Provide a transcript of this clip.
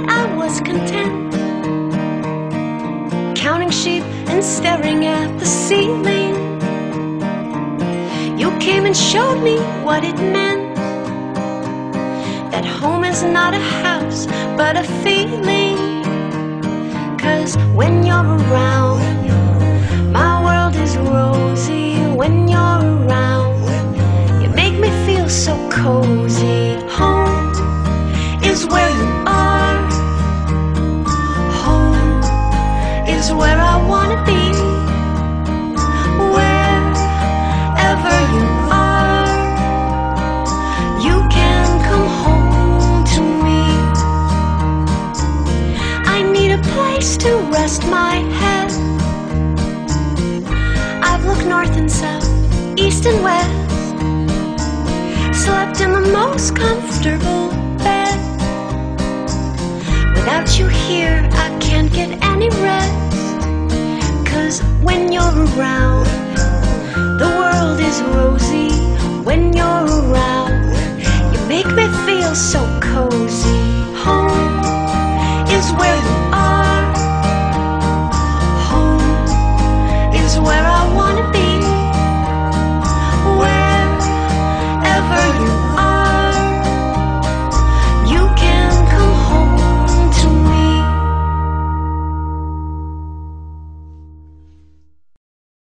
night I was content, counting sheep and staring at the ceiling. You came and showed me what it meant, that home is not a house but a feeling. 'Cause when you're around, my world is rosy. When you're around, you make me feel so cozy. Home is where you are. Home is where I wanna be. Wherever you are, you can come home to me. I need a place to rest my head. I've looked north and south, east and west, slept in the most comfortable bed. Without you here, I can't get any rest. 'Cause when you're around, the world is rosy. When you're around, you make me feel so cozy.